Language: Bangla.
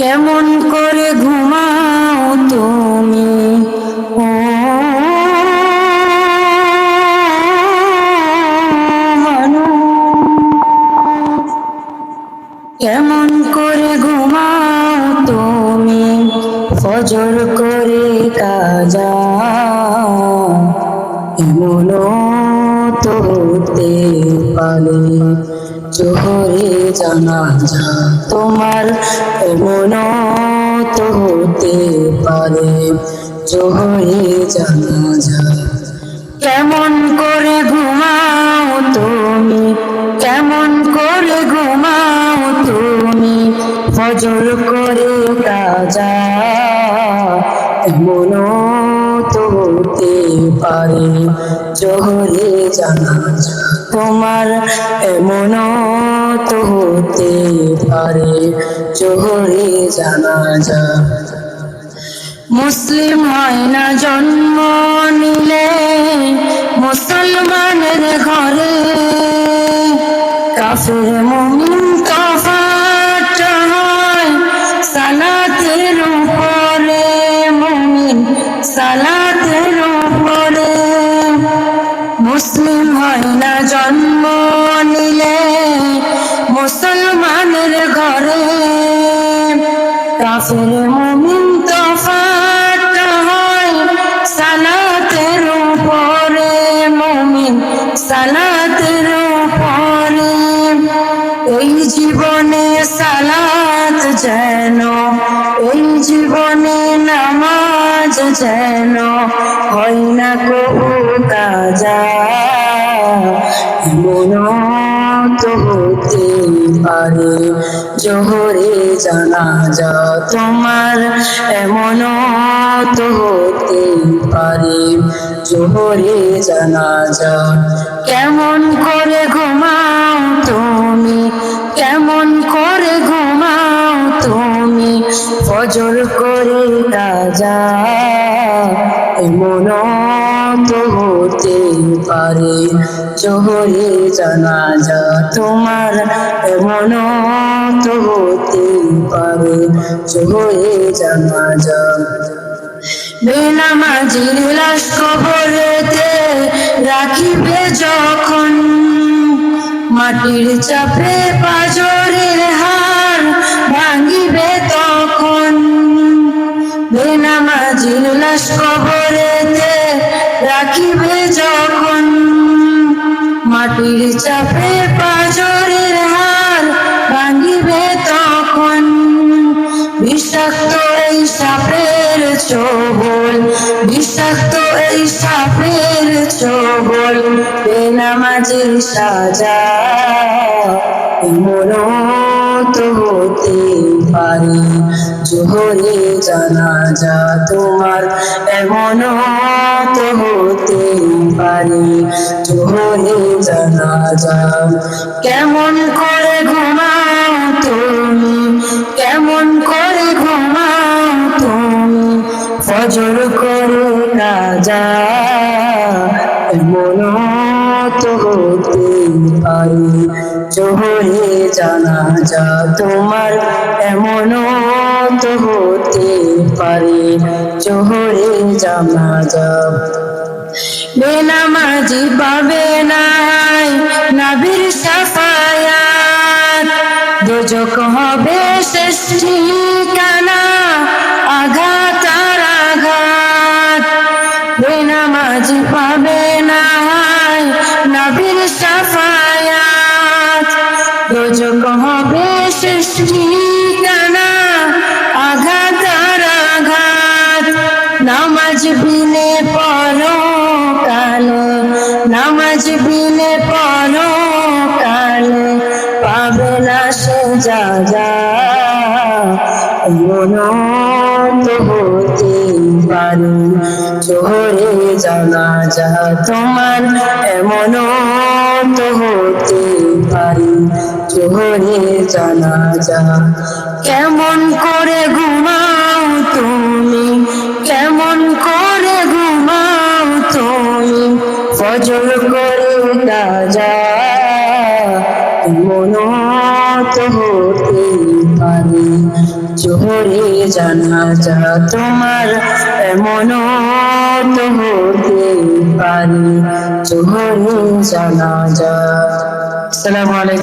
কেমন করে ঘুমাও তুমি ও মানুষ, কেমন করে ঘুমাও তুমি ফজর করে কাজা, এমনও তো হতে পারে জোহরে জানাজা তোমার, এমনও তো হতে পারে জোহরে জানাজা। কেমন করে ঘুমাও তুমি, কেমন করে ঘুমাও তুমি ফজর করে কাজা, এমনও তো হতে পারে জোহরে জানাজা তোমার, এমনও তো হতে পারে জোহরে জানাজা। মুসলিম হয় না জন্ম নিলে মুসলমানের ঘরে, কাফের মুমিন তফাৎ হয় সালাতের উপরে, মুমিন সালাতের উপরে। মুসলিম হয় না জন্ম নিলে মুসলমানের ঘরে, কাফের মুমিন তফাৎ হয় সালাতের উপরে, মুমিন সালাতের উপরে। এই জীবনে সালাত যেন, এই জীবনে নামাজ যেন হয় না কবু কাজা, এমনও তো হতে পারে জোহরে জানাজা তোমার, এমনও তো হতে পারে জোহরে জানাজা। কেমন করে ঘুমাও তুমি, কেমন করে ঘুমাও তুমি ফজর করে কাজা, এমনও তো হতে পারে জোহরে জানাজা তোমার, এমনও তো হতে পারে জোহরে জানাজা। বেনামাজির লাশ কবরেতে রাখিবে যখন, মাটির চাপে পাঁজরের হাড় ভাঙিবে তখন। বেনামাজির লাশ কবরেতে রাখিবে যখন, মাটির চাপে পাঁজরের হাড় ভাঙিবে তখন। বিষাক্ত এই সাপের ছোবল, বিষাক্ত এই সাপের ছোবল বেনামাজির সাজা, এমনও তো হতে পারে জোহরে জানাজা তোমার, এমনও তো হতে পারে জোহরে জানাজা। কেমন করে ঘুমাও তুমি, কেমন করে ঘুমাও তুমি ফজর করে কাজা, এমনও তো হতে পারে জোহরে জানাজা তোমার, এমনও তো হতে পারে জোহরে জানাজা। বেনামাজি পাবে নাই নবীর শাফায়াত, দোজখ হবে শেষ ঠিকানা আঘাত আর আঘাত। বেনামাজি পাবে নাই নবীর শাফায়াত, দোজখ হবে শেষ ঠিকানা আঘাত আর আঘাত। নামাজ বিনে পরকালে, নামাজ বিনে পরকালে পাবে না সে যাজা, এমনও তো হতে পারে জোহরে জানাজা তোমার, এমনও তো হতে পারে জোহরে জানাজা। কেমন করে ঘুমাও তুমি, কেমন করে ঘুমাও তুমি ফজর করে কাজা, এমনও তো হতে পারে জোহরে জানাজা তোমার এমনও তো হতে পারে, জোহরে জানাজা। আসসালামু আলাইকুম।